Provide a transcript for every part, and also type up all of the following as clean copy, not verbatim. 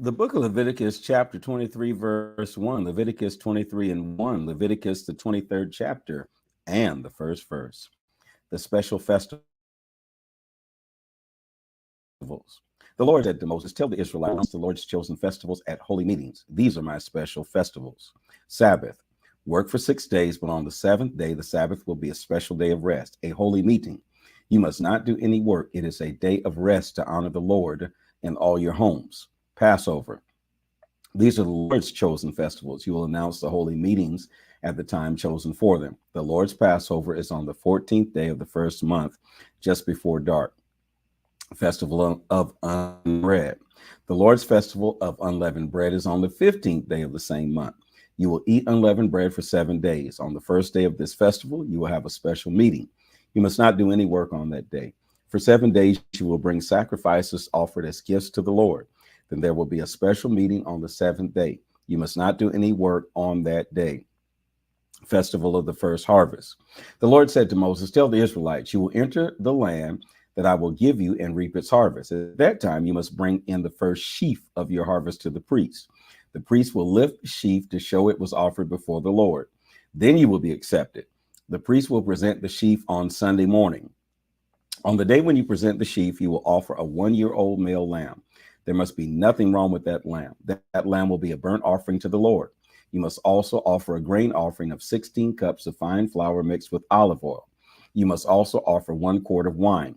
The book of Leviticus, chapter 23, verse 1, Leviticus 23 and 1, Leviticus, the 23rd chapter, and the first verse. The special festivals. The Lord said to Moses, tell the Israelites the Lord's chosen festivals at holy meetings. These are my special festivals. Sabbath. Work for 6 days, but on the seventh day, the Sabbath will be a special day of rest, a holy meeting. You must not do any work. It is a day of rest to honor the Lord in all your homes. Passover. These are the Lord's chosen festivals. You will announce the holy meetings at the time chosen for them. The Lord's Passover is on the 14th day of the first month, just before dark. Festival of unleavened bread. The Lord's festival of unleavened bread is on the 15th day of the same month. You will eat unleavened bread for 7 days. On the first day of this festival, you will have a special meeting. You must not do any work on that day. For 7 days, you will bring sacrifices offered as gifts to the Lord. Then there will be a special meeting on the 7th day. You must not do any work on that day. Festival of the first harvest. The Lord said to Moses, tell the Israelites, you will enter the land that I will give you and reap its harvest. At that time, you must bring in the first sheaf of your harvest to the priest. The priest will lift the sheaf to show it was offered before the Lord. Then you will be accepted. The priest will present the sheaf on Sunday morning. On the day when you present the sheaf, you will offer a 1-year-old male lamb. There must be nothing wrong with that lamb. That lamb will be a burnt offering to the Lord. You must also offer a grain offering of 16 cups of fine flour mixed with olive oil. You must also offer 1 quart of wine.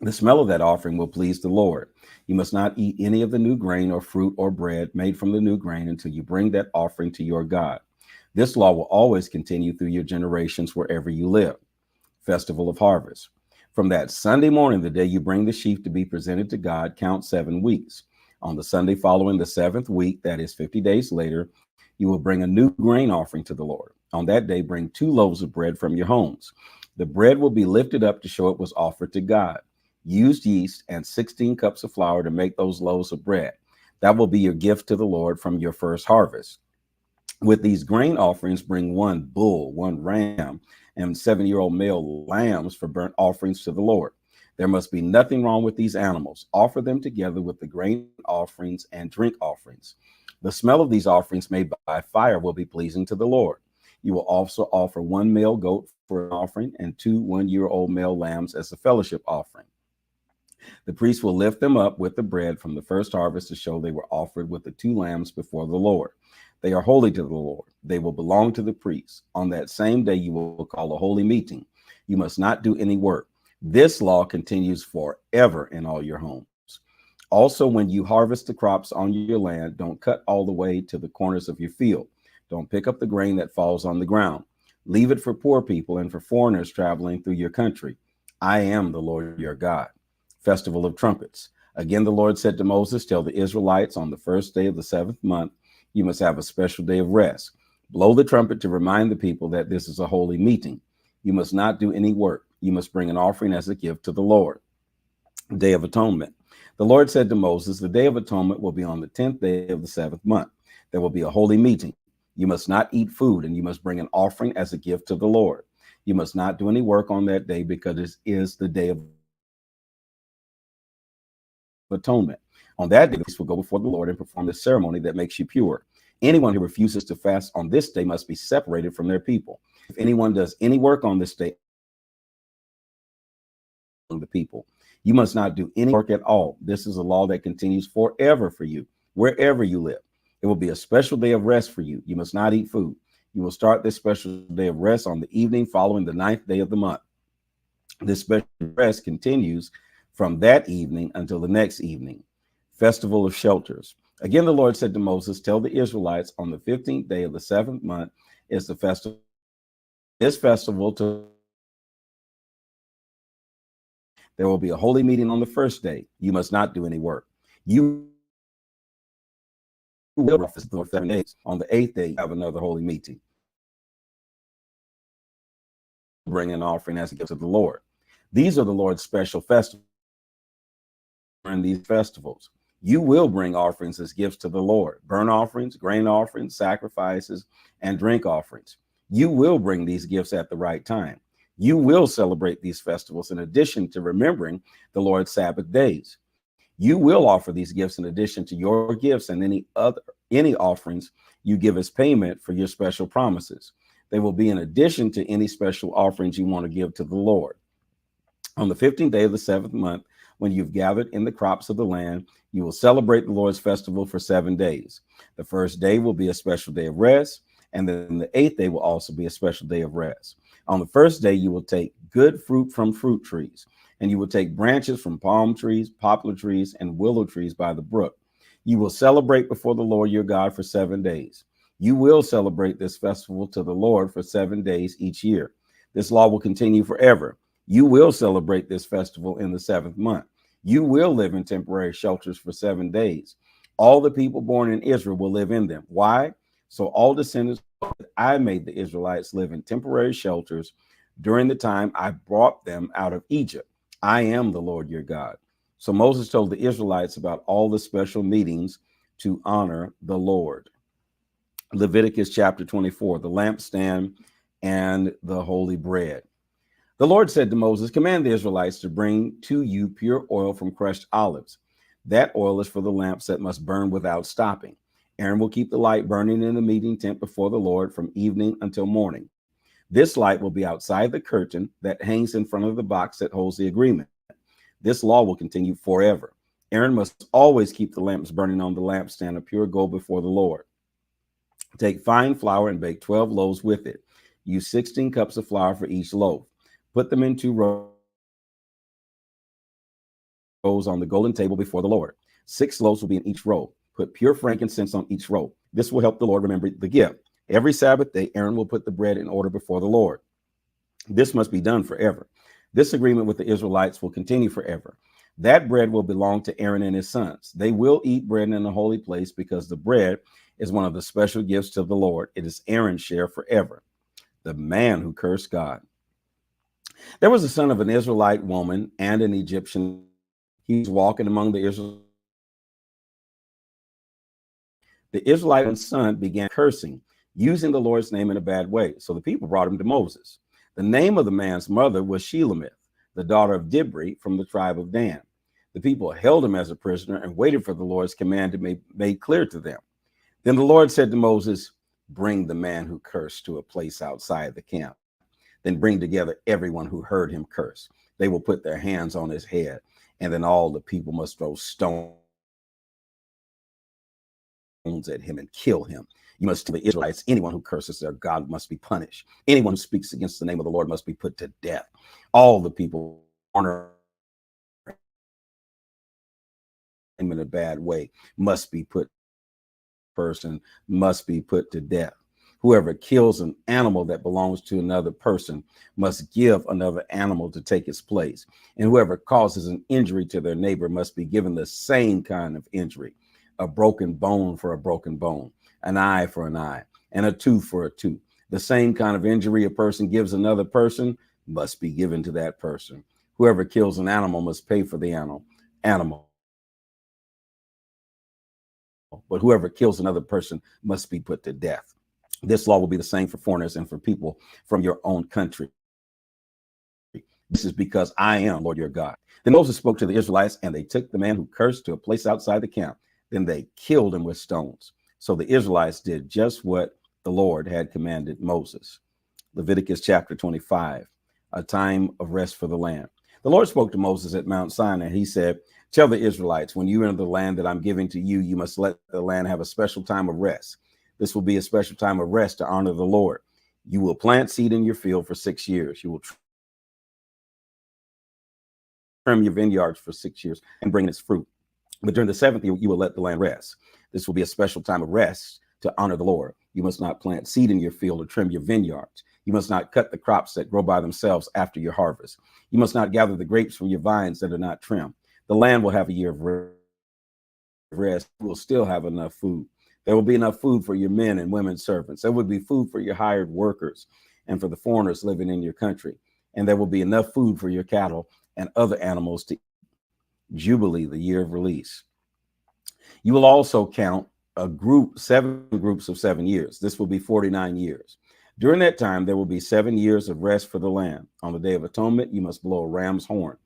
The smell of that offering will please the Lord. You must not eat any of the new grain or fruit or bread made from the new grain until you bring that offering to your God. This law will always continue through your generations wherever you live. Festival of Harvest. From that Sunday morning, the day you bring the sheaf to be presented to God, count 7 weeks. On the Sunday following the 7th week, that is 50 days later, you will bring a new grain offering to the Lord. On that day, bring 2 loaves of bread from your homes. The bread will be lifted up to show it was offered to God. Used yeast and 16 cups of flour to make those loaves of bread. That will be your gift to the Lord from your first harvest. With these grain offerings, bring 1 bull, 1 ram, and 7-year-old male lambs for burnt offerings to the Lord. There must be nothing wrong with these animals. Offer them together with the grain offerings and drink offerings. The smell of these offerings made by fire will be pleasing to the Lord. You will also offer 1 male goat for an offering and 2 1-year-old male lambs as a fellowship offering. The priest will lift them up with the bread from the first harvest to show they were offered with the 2 lambs before the Lord. They are holy to the Lord. They will belong to the priest. On that same day, you will call a holy meeting. You must not do any work. This law continues forever in all your homes. Also, when you harvest the crops on your land, don't cut all the way to the corners of your field. Don't pick up the grain that falls on the ground. Leave it for poor people and for foreigners traveling through your country. I am the Lord your God. Festival of Trumpets. Again, the Lord said to Moses, tell the Israelites on the first day of the 7th month, you must have a special day of rest. Blow the trumpet to remind the people that this is a holy meeting. You must not do any work. You must bring an offering as a gift to the Lord. Day of Atonement. The Lord said to Moses, the Day of Atonement will be on the 10th day of the 7th month. There will be a holy meeting. You must not eat food, and you must bring an offering as a gift to the Lord. You must not do any work on that day because it is the Day of Atonement. On that day, the priest will go before the Lord and perform the ceremony that makes you pure. Anyone who refuses to fast on this day must be separated from their people. If anyone does any work on this day among the people, you must not do any work at all. This is a law that continues forever for you, wherever you live. It will be a special day of rest for you. You must not eat food. You will start this special day of rest on the evening following the 9th day of the month. This special rest continues from that evening until the next evening. Festival of Shelters. Again, the Lord said to Moses, tell the Israelites on the 15th day of the 7th month is the festival. This festival, there will be a holy meeting on the first day. You must not do any work. You will fast for 7 days. On the 8th day, have another holy meeting. Bring an offering as a gift to the Lord. These are the Lord's special festivals. During these festivals, you will bring offerings as gifts to the Lord, burnt offerings, grain offerings, sacrifices, and drink offerings. You will bring these gifts at the right time. You will celebrate these festivals in addition to remembering the Lord's Sabbath days. You will offer these gifts in addition to your gifts and any offerings you give as payment for your special promises. They will be in addition to any special offerings you want to give to the Lord. On the 15th day of the 7th month, when you've gathered in the crops of the land, you will celebrate the Lord's festival for 7 days. The first day will be a special day of rest, and then the 8th day will also be a special day of rest. On the first day, you will take good fruit from fruit trees, and you will take branches from palm trees, poplar trees, and willow trees by the brook. You will celebrate before the Lord your God for 7 days. You will celebrate this festival to the Lord for 7 days each year. This law will continue forever. You will celebrate this festival in the 7th month. You will live in temporary shelters for 7 days. All the people born in Israel will live in them. Why? So all descendants that I made the Israelites live in temporary shelters during the time I brought them out of Egypt. I am the Lord your God. So Moses told the Israelites about all the special meetings to honor the Lord. Leviticus chapter 24, the lampstand and the holy bread. The Lord said to Moses, command the Israelites to bring to you pure oil from crushed olives. That oil is for the lamps that must burn without stopping. Aaron will keep the light burning in the meeting tent before the Lord from evening until morning. This light will be outside the curtain that hangs in front of the box that holds the agreement. This law will continue forever. Aaron must always keep the lamps burning on the lampstand of pure gold before the Lord. Take fine flour and bake 12 loaves with it. Use 16 cups of flour for each loaf. Put them in 2 rows on the golden table before the Lord. 6 loaves will be in each row. Put pure frankincense on each row. This will help the Lord remember the gift. Every Sabbath day, Aaron will put the bread in order before the Lord. This must be done forever. This agreement with the Israelites will continue forever. That bread will belong to Aaron and his sons. They will eat bread in the holy place because the bread is one of the special gifts to the Lord. It is Aaron's share forever. The man who cursed God. There was a son of an Israelite woman and an Egyptian. He was walking among the Israelites. The Israelite son began cursing, using the Lord's name in a bad way. So the people brought him to Moses. The name of the man's mother was Shelemith, the daughter of Dibri from the tribe of Dan. The people held him as a prisoner and waited for the Lord's command to be made clear to them. Then the Lord said to Moses, bring the man who cursed to a place outside the camp. Then bring together everyone who heard him curse. They will put their hands on his head, and then all the people must throw stones at him and kill him. You must tell the Israelites, anyone who curses their God must be punished. Anyone who speaks against the name of the Lord must be put to death. All the people honor him in a bad way must be put to death. Whoever kills an animal that belongs to another person must give another animal to take its place. And whoever causes an injury to their neighbor must be given the same kind of injury. A broken bone for a broken bone, an eye for an eye, and a tooth for a tooth. The same kind of injury a person gives another person must be given to that person. Whoever kills an animal must pay for the animal. But whoever kills another person must be put to death. This law will be the same for foreigners and for people from your own country. This is because I am Lord your God. Then Moses spoke to the Israelites, and they took the man who cursed to a place outside the camp. Then they killed him with stones. So the Israelites did just what the Lord had commanded Moses. Leviticus chapter 25, a time of rest for the land. The Lord spoke to Moses at Mount Sinai. He said, tell the Israelites, when you enter the land that I'm giving to you, you must let the land have a special time of rest. This will be a special time of rest to honor the Lord. You will plant seed in your field for 6 years. You will trim your vineyards for 6 years and bring its fruit. But during the 7th year, you will let the land rest. This will be a special time of rest to honor the Lord. You must not plant seed in your field or trim your vineyards. You must not cut the crops that grow by themselves after your harvest. You must not gather the grapes from your vines that are not trimmed. The land will have a year of rest. You will still have enough food. There will be enough food for your men and women servants. There will be food for your hired workers and for the foreigners living in your country. And there will be enough food for your cattle and other animals to eat. Jubilee, the year of release. You will also count 7 groups of 7 years. This will be 49 years. During that time, there will be 7 years of rest for the land. On the Day of Atonement, you must blow a ram's horn.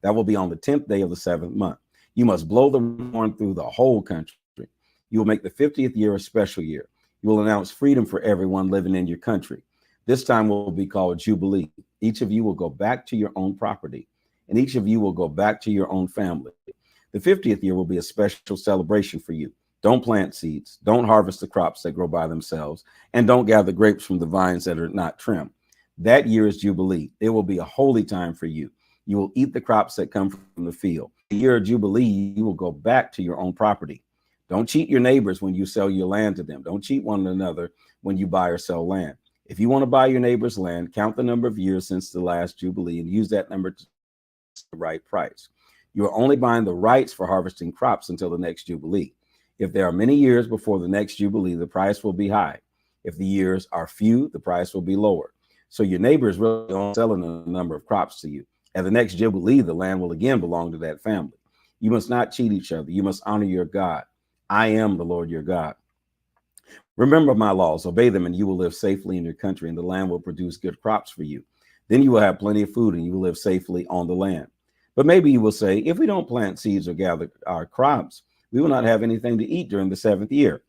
That will be on the 10th day of the 7th month. You must blow the horn through the whole country. You will make the 50th year a special year. You will announce freedom for everyone living in your country. This time will be called Jubilee. Each of you will go back to your own property, and each of you will go back to your own family. The 50th year will be a special celebration for you. Don't plant seeds, don't harvest the crops that grow by themselves, and don't gather grapes from the vines that are not trimmed. That year is Jubilee. It will be a holy time for you. You will eat the crops that come from the field. The year of Jubilee, you will go back to your own property. Don't cheat your neighbors when you sell your land to them. Don't cheat one another when you buy or sell land. If you want to buy your neighbor's land, count the number of years since the last Jubilee and use that number to the right price. You are only buying the rights for harvesting crops until the next Jubilee. If there are many years before the next Jubilee, the price will be high. If the years are few, the price will be lower. So your neighbor is really only selling a number of crops to you. At the next Jubilee, the land will again belong to that family. You must not cheat each other. You must honor your God. I am the Lord your God. Remember my laws, obey them, and you will live safely in your country, and the land will produce good crops for you. Then you will have plenty of food, and you will live safely on the land. But maybe you will say, if we don't plant seeds or gather our crops, we will not have anything to eat during the 7th year.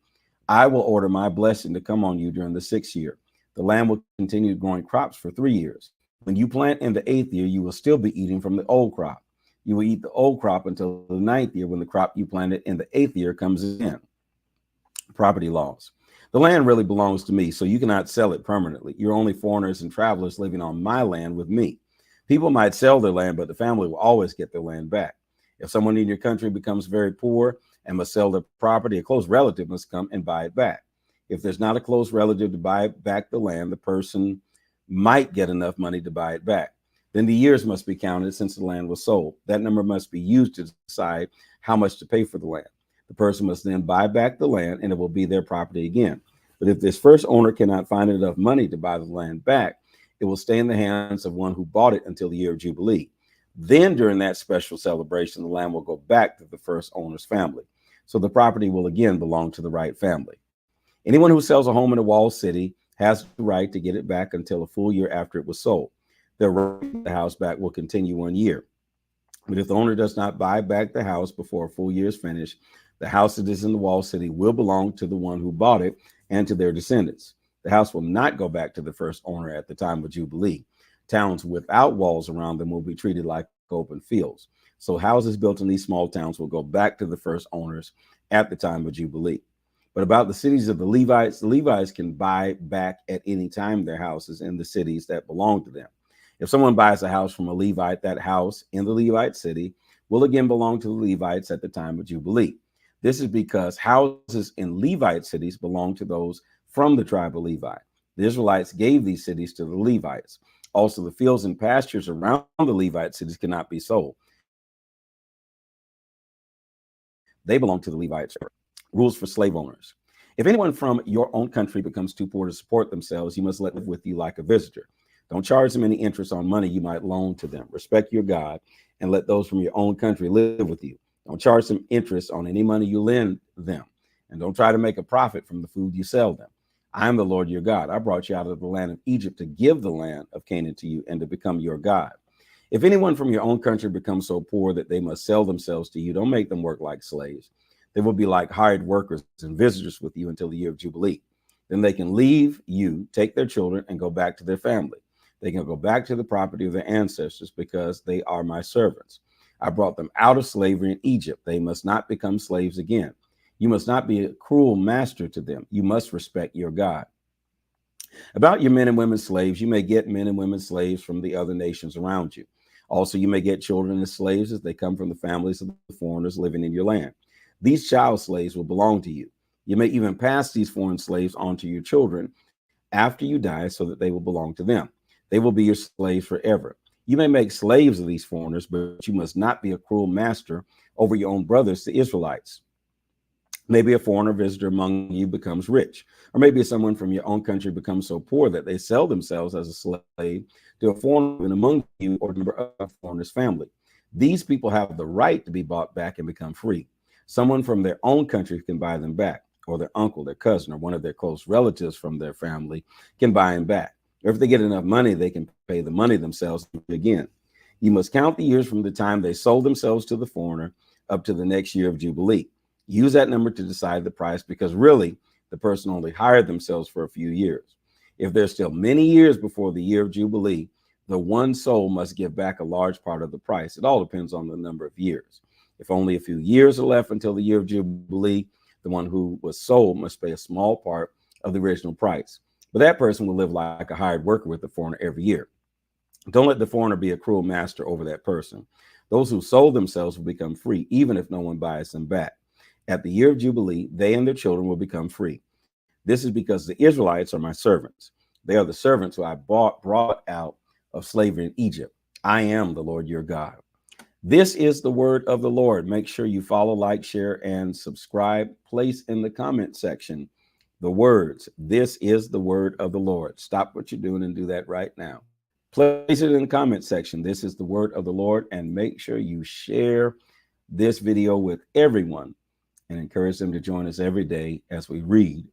I will order my blessing to come on you during the 6th year. The land will continue growing crops for 3 years. When you plant in the 8th year, you will still be eating from the old crop. You will eat the old crop until the 9th year, when the crop you planted in the 8th year comes in. Property laws. The land really belongs to me, so you cannot sell it permanently. You're only foreigners and travelers living on my land with me. People might sell their land, but the family will always get their land back. If someone in your country becomes very poor and must sell their property, a close relative must come and buy it back. If there's not a close relative to buy back the land, the person might get enough money to buy it back. Then the years must be counted since the land was sold. That number must be used to decide how much to pay for the land. The person must then buy back the land, and it will be their property again. But if this first owner cannot find enough money to buy the land back, it will stay in the hands of one who bought it until the year of Jubilee. Then during that special celebration, the land will go back to the first owner's family. So the property will again belong to the right family. Anyone who sells a home in a walled city has the right to get it back until a full year after it was sold. Their right to get the house back will continue 1 year. But if the owner does not buy back the house before a full year is finished, the house that is in the walled city will belong to the one who bought it and to their descendants. The house will not go back to the first owner at the time of Jubilee. Towns without walls around them will be treated like open fields. So houses built in these small towns will go back to the first owners at the time of Jubilee. But about the cities of the Levites can buy back at any time their houses in the cities that belong to them. If someone buys a house from a Levite, that house in the Levite city will again belong to the Levites at the time of Jubilee. This is because houses in Levite cities belong to those from the tribe of Levi. The Israelites gave these cities to the Levites. Also, the fields and pastures around the Levite cities cannot be sold. They belong to the Levites. Rules for slave owners. If anyone from your own country becomes too poor to support themselves, you must let them live with you like a visitor. Don't charge them any interest on money you might loan to them. Respect your God and let those from your own country live with you. Don't charge them interest on any money you lend them. And don't try to make a profit from the food you sell them. I am the Lord your God. I brought you out of the land of Egypt to give the land of Canaan to you and to become your God. If anyone from your own country becomes so poor that they must sell themselves to you, don't make them work like slaves. They will be like hired workers and visitors with you until the year of Jubilee. Then they can leave you, take their children, and go back to their family. They can go back to the property of their ancestors because they are my servants. I brought them out of slavery in Egypt. They must not become slaves again. You must not be a cruel master to them. You must respect your God. About your men and women slaves, you may get men and women slaves from the other nations around you. Also, you may get children as slaves as they come from the families of the foreigners living in your land. These child slaves will belong to you. You may even pass these foreign slaves on to your children after you die so that they will belong to them. They will be your slaves forever. You may make slaves of these foreigners, but you must not be a cruel master over your own brothers, the Israelites. Maybe a foreigner visitor among you becomes rich, or maybe someone from your own country becomes so poor that they sell themselves as a slave to a foreigner among you or a member of a foreigner's family. These people have the right to be bought back and become free. Someone from their own country can buy them back, or their uncle, their cousin, or one of their close relatives from their family can buy them back. Or if they get enough money, they can pay the money themselves again. You must count the years from the time they sold themselves to the foreigner up to the next year of Jubilee. Use that number to decide the price, because really the person only hired themselves for a few years. If there's still many years before the year of Jubilee, the one soul must give back a large part of the price. It all depends on the number of years. If only a few years are left until the year of Jubilee, the one who was sold must pay a small part of the original price. But that person will live like a hired worker with the foreigner every year. Don't let the foreigner be a cruel master over that person. Those who sold themselves will become free, even if no one buys them back. At the year of Jubilee, they and their children will become free. This is because the Israelites are my servants. They are the servants who I brought out of slavery in Egypt. I am the Lord your God. This is the word of the Lord. Make sure you follow, like, share, and subscribe. Place in the comment section the words, "This is the word of the Lord." Stop what you're doing and do that right now. Place it in the comment section. This is the word of the Lord. And make sure you share this video with everyone and encourage them to join us every day as we read